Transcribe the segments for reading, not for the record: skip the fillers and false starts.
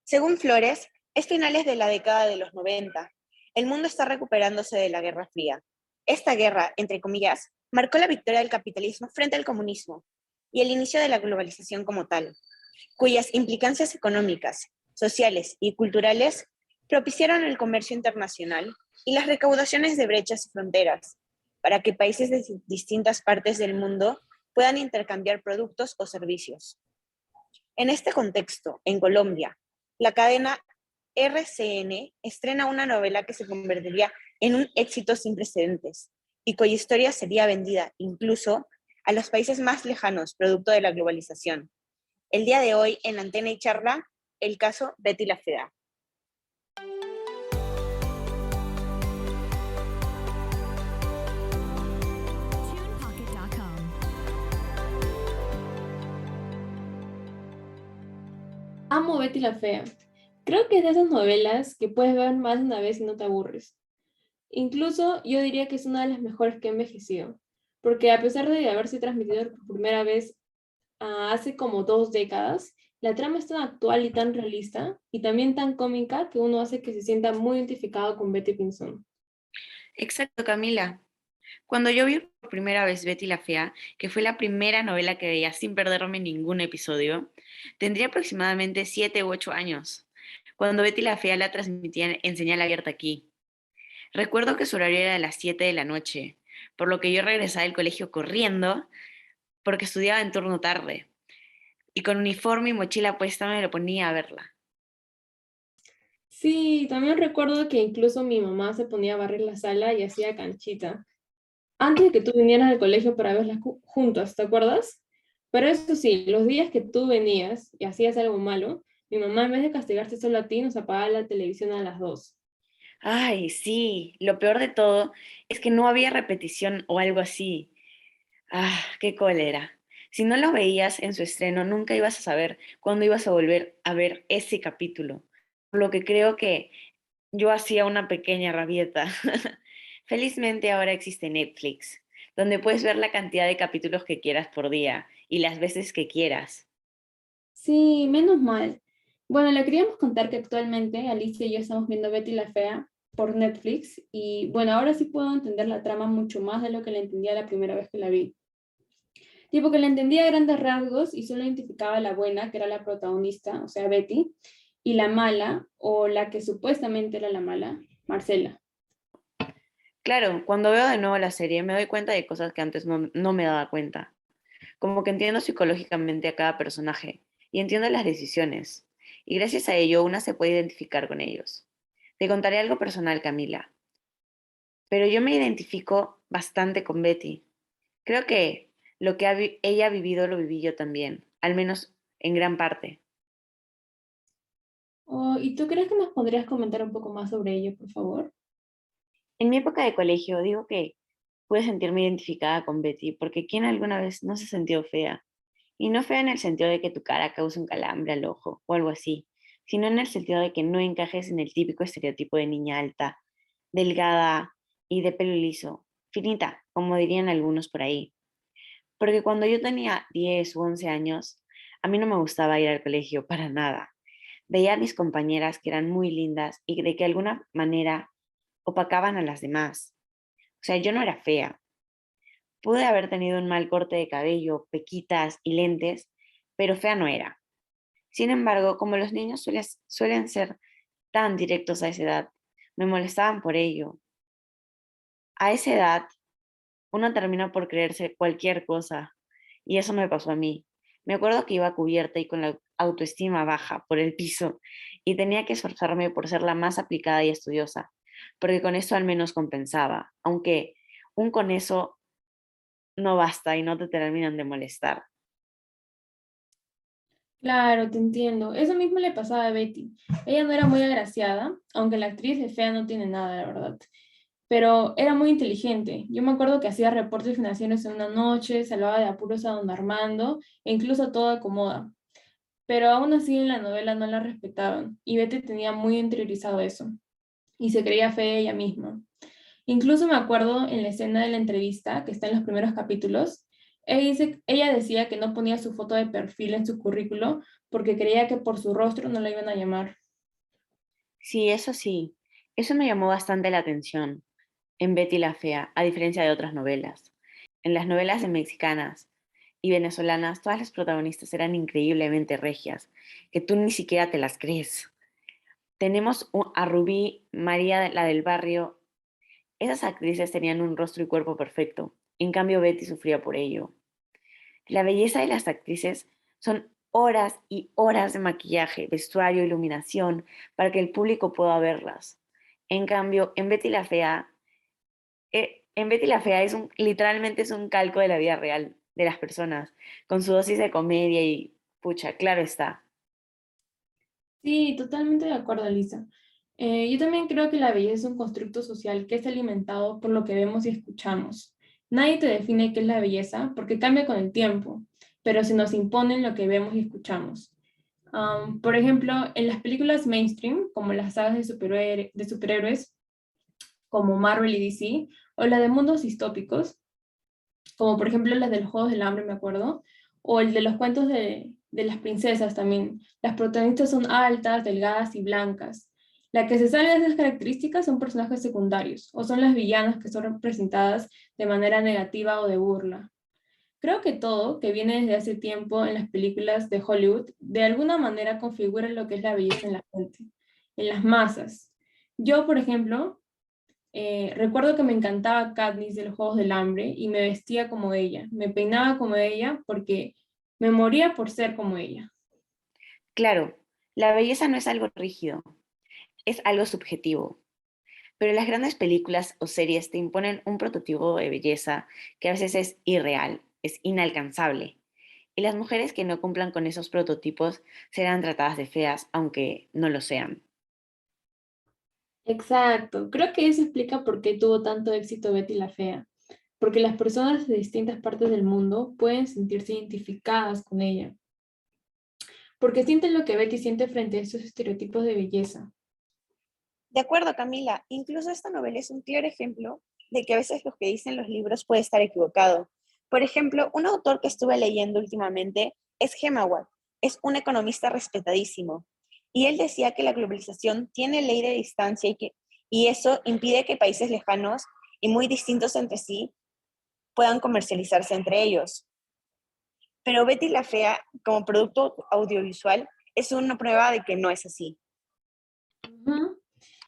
Según Flores, es finales de la década de los 90. El mundo está recuperándose de la Guerra Fría. Esta guerra, entre comillas, marcó la victoria del capitalismo frente al comunismo y el inicio de la globalización como tal, cuyas implicancias económicas, sociales y culturales propiciaron el comercio internacional y las recaudaciones de brechas y fronteras, para que países de distintas partes del mundo puedan intercambiar productos o servicios. En este contexto, en Colombia, la cadena RCN estrena una novela que se convertiría en un éxito sin precedentes y cuya historia sería vendida incluso a los países más lejanos, producto de la globalización. El día de hoy, en Antena y Charla, el caso Betty la Fea. Amo Betty la Fea. Creo que es de esas novelas que puedes ver más de una vez y no te aburres. Incluso yo diría que es una de las mejores que he envejecido, porque a pesar de haberse transmitido por primera vez hace como 2 décadas, la trama es tan actual y tan realista, y también tan cómica que uno hace que se sienta muy identificado con Betty Pinson. Exacto, Camila. Cuando yo vi por primera vez Betty la Fea, que fue la primera novela que veía sin perderme ningún episodio, tendría aproximadamente 7 u 8 años, cuando Betty la Fea la transmitían en señal abierta aquí. Recuerdo que su horario era a las 7 de la noche, por lo que yo regresaba del colegio corriendo porque estudiaba en turno tarde, y con uniforme y mochila puesta me lo ponía a verla. Sí, también recuerdo que incluso mi mamá se ponía a barrer la sala y hacía canchita, antes de que tú vinieras al colegio para verlas juntos, ¿te acuerdas? Pero eso sí, los días que tú venías y hacías algo malo, mi mamá en vez de castigarte solo a ti, nos apagaba la televisión a las 2. Ay, sí, lo peor de todo es que no había repetición o algo así. Ah, qué cólera. Si no lo veías en su estreno, nunca ibas a saber cuándo ibas a volver a ver ese capítulo. Por lo que creo que yo hacía una pequeña rabieta. Felizmente ahora existe Netflix, donde puedes ver la cantidad de capítulos que quieras por día y las veces que quieras. Sí, menos mal. Bueno, le queríamos contar que actualmente Alicia y yo estamos viendo Betty la Fea por Netflix y bueno, ahora sí puedo entender la trama mucho más de lo que la entendía la primera vez que la vi. Tipo que la entendía a grandes rasgos y solo identificaba a la buena, que era la protagonista, o sea, Betty, y la mala, o la que supuestamente era la mala, Marcela. Claro, cuando veo de nuevo la serie me doy cuenta de cosas que antes no me daba cuenta. Como que entiendo psicológicamente a cada personaje y entiendo las decisiones. Y gracias a ello una se puede identificar con ellos. Te contaré algo personal, Camila, pero yo me identifico bastante con Betty. Creo que lo que ella ha vivido lo viví yo también, al menos en gran parte. Oh, ¿y tú crees que nos podrías comentar un poco más sobre ello, por favor? En mi época de colegio digo que pude sentirme identificada con Betty porque ¿quién alguna vez no se sintió fea? Y no fea en el sentido de que tu cara cause un calambre al ojo o algo así, sino en el sentido de que no encajes en el típico estereotipo de niña alta, delgada y de pelo liso, finita, como dirían algunos por ahí. Porque cuando yo tenía 10 u 11 años, a mí no me gustaba ir al colegio para nada. Veía a mis compañeras que eran muy lindas y de que de alguna manera opacaban a las demás. O sea, yo no era fea. Pude haber tenido un mal corte de cabello, pequitas y lentes, pero fea no era. Sin embargo, como los niños suelen ser tan directos a esa edad, me molestaban por ello. A esa edad, uno termina por creerse cualquier cosa, y eso me pasó a mí. Me acuerdo que iba cubierta y con la autoestima baja por el piso, y tenía que esforzarme por ser la más aplicada y estudiosa, porque con eso al menos compensaba, aunque un con eso no basta y no te terminan de molestar. Claro, te entiendo. Eso mismo le pasaba a Betty. Ella no era muy agraciada, aunque la actriz de fea no tiene nada, la verdad. Pero era muy inteligente. Yo me acuerdo que hacía reportes financieros en una noche, salvaba de apuros a don Armando e incluso todo acomoda. Pero aún así en la novela no la respetaban y Betty tenía muy interiorizado eso y se creía fea ella misma. Incluso me acuerdo en la escena de la entrevista, que está en los primeros capítulos, Ella decía que no ponía su foto de perfil en su currículo porque creía que por su rostro no la iban a llamar. Sí, eso me llamó bastante la atención en Betty la Fea, a diferencia de otras novelas. En las novelas de mexicanas y venezolanas, todas las protagonistas eran increíblemente regias, que tú ni siquiera te las crees. Tenemos a Rubí, María, la del barrio. Esas actrices tenían un rostro y cuerpo perfecto. En cambio, Betty sufría por ello. La belleza de las actrices son horas y horas de maquillaje, vestuario, iluminación, para que el público pueda verlas. En cambio, en Betty la Fea literalmente es un calco de la vida real de las personas, con su dosis de comedia y, pucha, claro está. Sí, totalmente de acuerdo, Lisa. Yo también creo que la belleza es un constructo social que es alimentado por lo que vemos y escuchamos. Nadie te define qué es la belleza porque cambia con el tiempo, pero se nos impone en lo que vemos y escuchamos. Por ejemplo, en las películas mainstream, como las sagas de superhéroes, como Marvel y DC, o la de mundos distópicos, como por ejemplo las de los Juegos del Hambre, me acuerdo, o el de los cuentos de las princesas también. Las protagonistas son altas, delgadas y blancas. La que se sale de esas características son personajes secundarios, o son las villanas que son representadas de manera negativa o de burla. Creo que todo, que viene desde hace tiempo en las películas de Hollywood, de alguna manera configura lo que es la belleza en la gente, en las masas. Yo, por ejemplo, recuerdo que me encantaba Katniss de los Juegos del Hambre y me vestía como ella, me peinaba como ella porque me moría por ser como ella. Claro, la belleza no es algo rígido, es algo subjetivo. Pero las grandes películas o series te imponen un prototipo de belleza que a veces es irreal, es inalcanzable. Y las mujeres que no cumplan con esos prototipos serán tratadas de feas, aunque no lo sean. Exacto, creo que eso explica por qué tuvo tanto éxito Betty la Fea, porque las personas de distintas partes del mundo pueden sentirse identificadas con ella, porque sienten lo que Betty siente frente a estos estereotipos de belleza. De acuerdo, Camila, incluso esta novela es un claro ejemplo de que a veces lo que dicen los libros puede estar equivocado. Por ejemplo, un autor que estuve leyendo últimamente es Hemingway, es un economista respetadísimo, y él decía que la globalización tiene ley de distancia y eso impide que países lejanos y muy distintos entre sí puedan comercializarse entre ellos. Pero Betty la Fea, como producto audiovisual, es una prueba de que no es así. Ujú.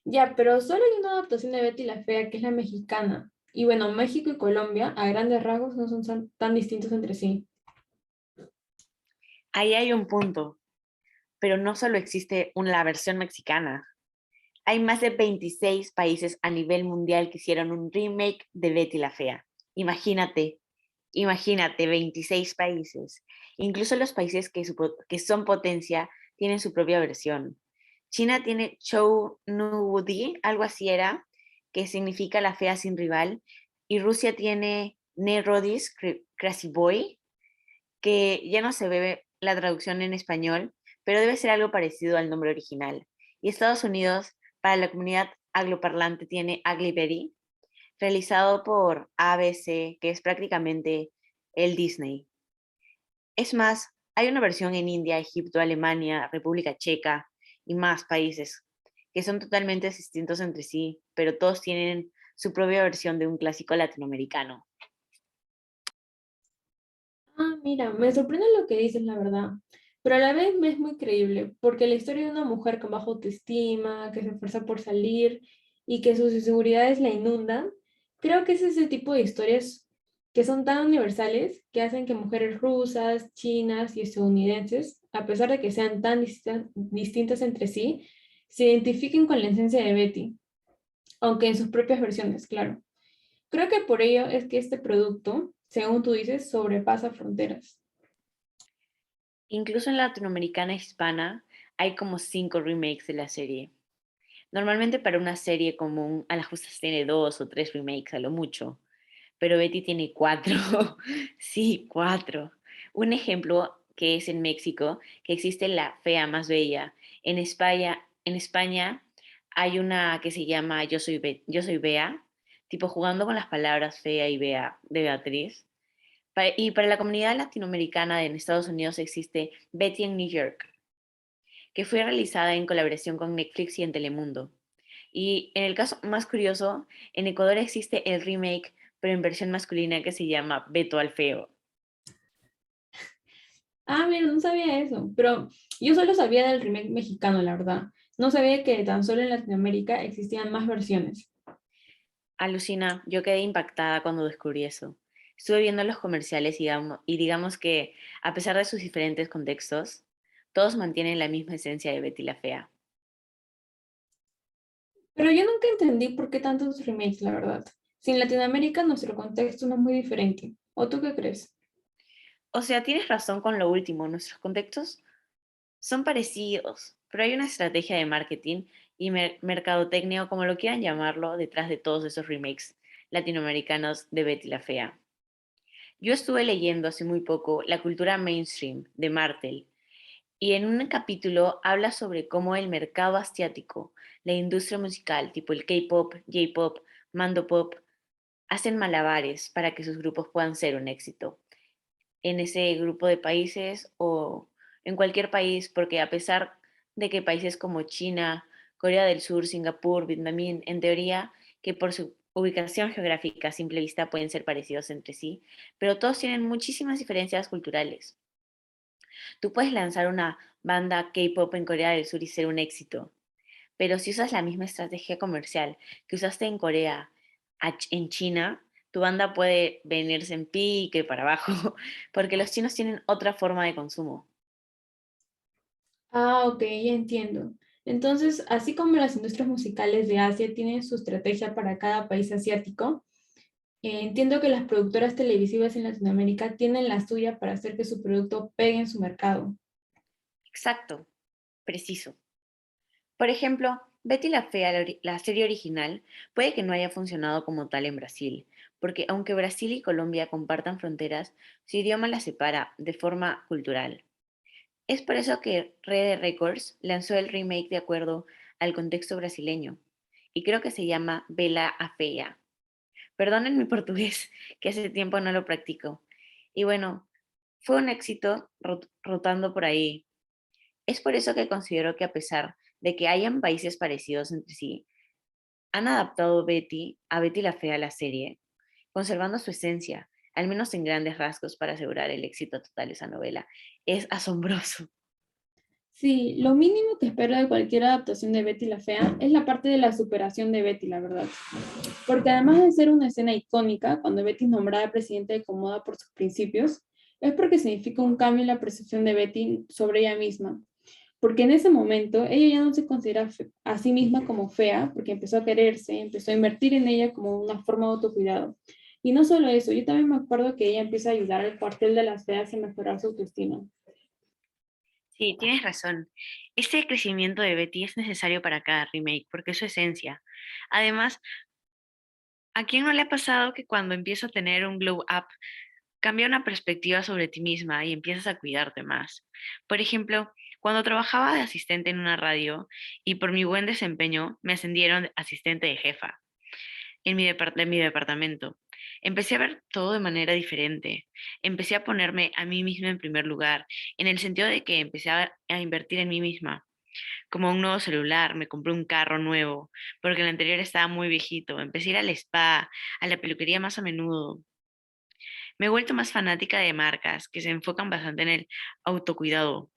Ya, pero solo hay una adaptación de Betty la Fea que es la mexicana. Y bueno, México y Colombia, a grandes rasgos, no son tan distintos entre sí. Ahí hay un punto, pero no solo existe la versión mexicana. Hay más de 26 países a nivel mundial que hicieron un remake de Betty la Fea. Imagínate, imagínate, 26 países. Incluso los países que son potencia tienen su propia versión. China tiene Chou Nu Wudi, algo así era, que significa la fea sin rival, y Rusia tiene Ne Rodis Crazy Boy, que ya no se ve la traducción en español, pero debe ser algo parecido al nombre original. Y Estados Unidos, para la comunidad angloparlante, tiene Ugly Betty, realizado por ABC, que es prácticamente el Disney. Es más, hay una versión en India, Egipto, Alemania, República Checa y más países que son totalmente distintos entre sí, pero todos tienen su propia versión de un clásico latinoamericano. Ah, mira, me sorprende lo que dices, la verdad. Pero a la vez me es muy creíble, porque la historia de una mujer con baja autoestima, que se esfuerza por salir y que sus inseguridades la inundan, creo que es ese tipo de historias que son tan universales que hacen que mujeres rusas, chinas y estadounidenses, a pesar de que sean tan distintas entre sí, se identifiquen con la esencia de Betty, aunque en sus propias versiones, claro. Creo que por ello es que este producto, según tú dices, sobrepasa fronteras. Incluso en Latinoamericana hispana hay como 5 remakes de la serie. Normalmente para una serie común a las justas tiene 2 o 3 remakes a lo mucho, pero Betty tiene 4. Sí, 4. Un ejemplo que es en México, que existe La Fea Más Bella. En España hay una que se llama Yo soy Bea, tipo jugando con las palabras fea y Bea de Beatriz, Y para la comunidad latinoamericana en Estados Unidos existe Betty en New York, que fue realizada en colaboración con Netflix y en Telemundo. Y en el caso más curioso, en Ecuador existe el remake, pero en versión masculina, que se llama Beto al Feo. Ah, mira, no sabía eso, pero yo solo sabía del remake mexicano, la verdad. No sabía que tan solo en Latinoamérica existían más versiones. Alucina, yo quedé impactada cuando descubrí eso. Estuve viendo los comerciales y digamos que, a pesar de sus diferentes contextos, todos mantienen la misma esencia de Betty la Fea. Pero yo nunca entendí por qué tantos remakes, la verdad. Si en Latinoamérica nuestro contexto no es muy diferente. ¿O tú qué crees? O sea, tienes razón con lo último, nuestros contextos son parecidos, pero hay una estrategia de marketing y mercadotecnia, o como lo quieran llamarlo, detrás de todos esos remakes latinoamericanos de Betty la Fea. Yo estuve leyendo hace muy poco La cultura mainstream de Martel y en un capítulo habla sobre cómo el mercado asiático, la industria musical tipo el K-pop, J-pop, Mando pop, hacen malabares para que sus grupos puedan ser un éxito en ese grupo de países o en cualquier país, porque a pesar de que países como China, Corea del Sur, Singapur, Vietnam, en teoría, que por su ubicación geográfica a simple vista pueden ser parecidos entre sí, pero todos tienen muchísimas diferencias culturales. Tú puedes lanzar una banda K-pop en Corea del Sur y ser un éxito, pero si usas la misma estrategia comercial que usaste en Corea, en China, tu banda puede venirse en pique para abajo, porque los chinos tienen otra forma de consumo. Ah, ok, ya entiendo. Entonces, así como las industrias musicales de Asia tienen su estrategia para cada país asiático, entiendo que las productoras televisivas en Latinoamérica tienen la suya para hacer que su producto pegue en su mercado. Exacto, preciso. Por ejemplo, Betty la Fea, la serie original, puede que no haya funcionado como tal en Brasil, porque aunque Brasil y Colombia compartan fronteras, su idioma las separa de forma cultural. Es por eso que Red Records lanzó el remake de acuerdo al contexto brasileño, y creo que se llama Bela a Feia. Perdonen mi portugués, que hace tiempo no lo practico. Y bueno, fue un éxito rotando por ahí. Es por eso que considero que, a pesar de que hayan países parecidos entre sí, han adaptado a Betty la Fea, la serie, conservando su esencia, al menos en grandes rasgos, para asegurar el éxito total de esa novela. Es asombroso. Sí, lo mínimo que espero de cualquier adaptación de Betty la Fea es la parte de la superación de Betty, la verdad. Porque además de ser una escena icónica, cuando Betty es nombrada presidenta de Comoda por sus principios, es porque significa un cambio en la percepción de Betty sobre ella misma. Porque en ese momento ella ya no se considera a sí misma como fea, porque empezó a quererse, empezó a invertir en ella como una forma de autocuidado. Y no solo eso, yo también me acuerdo que ella empieza a ayudar al cuartel de las feas a mejorar su autoestima. Sí, tienes razón. Este crecimiento de Betty es necesario para cada remake, porque es su esencia. Además, ¿a quién no le ha pasado que cuando empieza a tener un glow up, cambia una perspectiva sobre ti misma y empiezas a cuidarte más? Por ejemplo, cuando trabajaba de asistente en una radio y por mi buen desempeño me ascendieron a asistente de jefa en mi departamento. Empecé a ver todo de manera diferente. Empecé a ponerme a mí misma en primer lugar, en el sentido de que empecé a invertir en mí misma, como un nuevo celular, me compré un carro nuevo, porque el anterior estaba muy viejito. Empecé a ir al spa, a la peluquería más a menudo. Me he vuelto más fanática de marcas que se enfocan bastante en el autocuidado,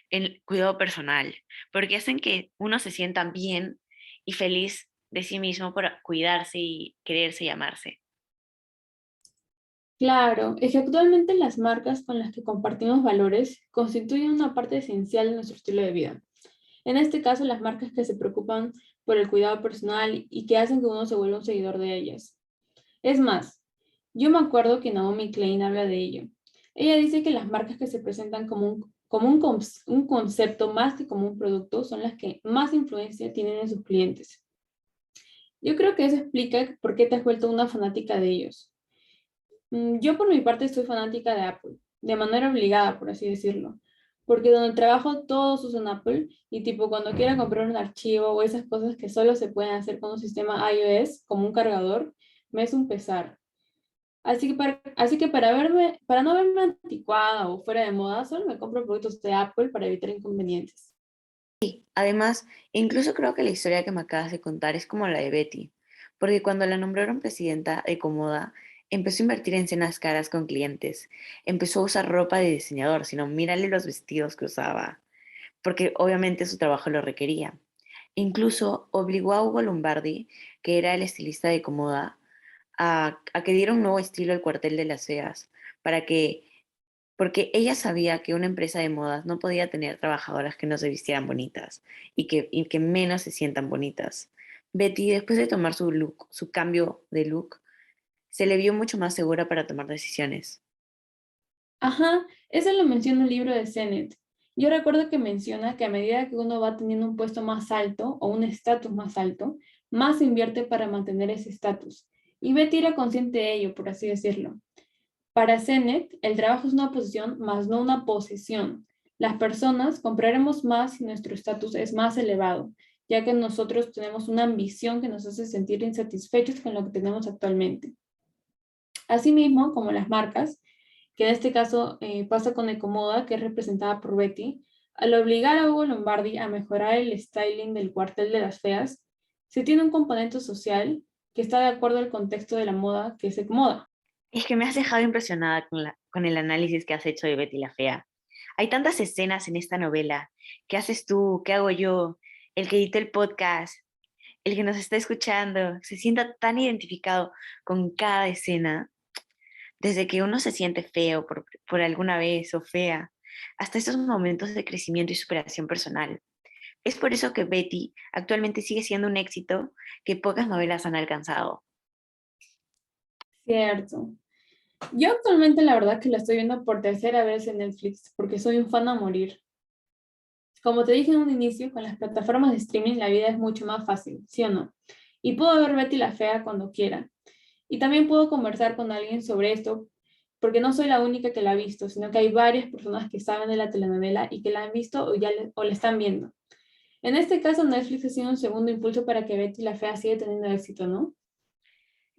en el cuidado personal, porque hacen que uno se sienta bien y feliz de sí mismo por cuidarse y quererse y amarse. Claro, es que actualmente las marcas con las que compartimos valores constituyen una parte esencial de nuestro estilo de vida. En este caso, las marcas que se preocupan por el cuidado personal y que hacen que uno se vuelva un seguidor de ellas. Es más, yo me acuerdo que Naomi Klein habla de ello. Ella dice que las marcas que se presentan un concepto más que como un producto son las que más influencia tienen en sus clientes. Yo creo que eso explica por qué te has vuelto una fanática de ellos. Yo por mi parte soy fanática de Apple, de manera obligada, por así decirlo, porque donde trabajo todos usan Apple y tipo cuando quiera comprar un archivo o esas cosas que solo se pueden hacer con un sistema iOS, como un cargador, me es un pesar. Para no verme anticuada o fuera de moda, solo me compro productos de Apple para evitar inconvenientes. Además, incluso creo que la historia que me acabas de contar es como la de Betty, porque cuando la nombraron presidenta de Comoda, empezó a invertir en cenas caras con clientes, empezó a usar ropa de diseñador, sino mírale los vestidos que usaba, porque obviamente su trabajo lo requería. Incluso obligó a Hugo Lombardi, que era el estilista de Comoda, a que diera un nuevo estilo al cuartel de las feas, para que, porque ella sabía que una empresa de modas no podía tener trabajadoras que no se vistieran bonitas y que menos se sientan bonitas. Betty, después de tomar su look, su cambio de look, se le vio mucho más segura para tomar decisiones. Ajá, eso lo menciona el libro de Sennett. Yo recuerdo que menciona que a medida que uno va teniendo un puesto más alto o un estatus más alto, más invierte para mantener ese estatus. Y Betty era consciente de ello, por así decirlo. Para Sennett, el trabajo es una posición más no una posesión. Las personas compraremos más si nuestro estatus es más elevado, ya que nosotros tenemos una ambición que nos hace sentir insatisfechos con lo que tenemos actualmente. Asimismo, como las marcas, que en este caso pasa con Ecomoda, que es representada por Betty, al obligar a Hugo Lombardi a mejorar el styling del cuartel de las feas, se tiene un componente social que está de acuerdo al contexto de la moda, que es Ecomoda. Es que me has dejado impresionada con el análisis que has hecho de Betty la Fea. Hay tantas escenas en esta novela. ¿Qué haces tú? ¿Qué hago yo? El que editó el podcast, el que nos está escuchando, se sienta tan identificado con cada escena, desde que uno se siente feo por alguna vez o fea, hasta esos momentos de crecimiento y superación personal. Es por eso que Betty actualmente sigue siendo un éxito que pocas novelas han alcanzado. Cierto. Yo actualmente la verdad que la estoy viendo por tercera vez en Netflix porque soy un fan a morir. Como te dije en un inicio, con las plataformas de streaming la vida es mucho más fácil, ¿sí o no? Y puedo ver Betty la Fea cuando quiera. Y también puedo conversar con alguien sobre esto, porque no soy la única que la ha visto, sino que hay varias personas que saben de la telenovela y que la han visto o la están viendo. En este caso, Netflix ha sido un segundo impulso para que Betty la Fea siga teniendo éxito, ¿no?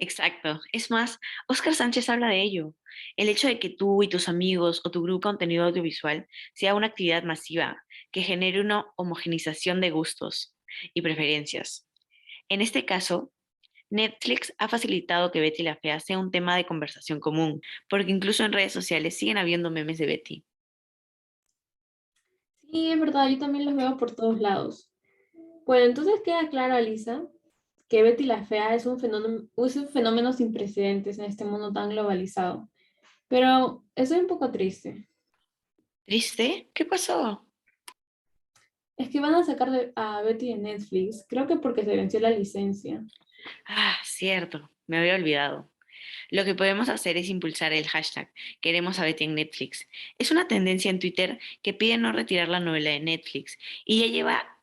Exacto. Es más, Oscar Sánchez habla de ello. El hecho de que tú y tus amigos o tu grupo de contenido audiovisual sea una actividad masiva que genere una homogenización de gustos y preferencias. En este caso, Netflix ha facilitado que Betty la Fea sea un tema de conversación común, porque incluso en redes sociales siguen habiendo memes de Betty. Sí, es verdad, yo también los veo por todos lados. Bueno, entonces queda claro, Alisa, que Betty la Fea es un fenómeno sin precedentes en este mundo tan globalizado. Pero estoy un poco triste. ¿Triste? ¿Qué pasó? Es que van a sacar a Betty de Netflix, creo que porque se venció la licencia. Ah, cierto, me había olvidado. Lo que podemos hacer es impulsar el hashtag Queremos a Betty en Netflix. Es una tendencia en Twitter que pide no retirar la novela de Netflix y ya lleva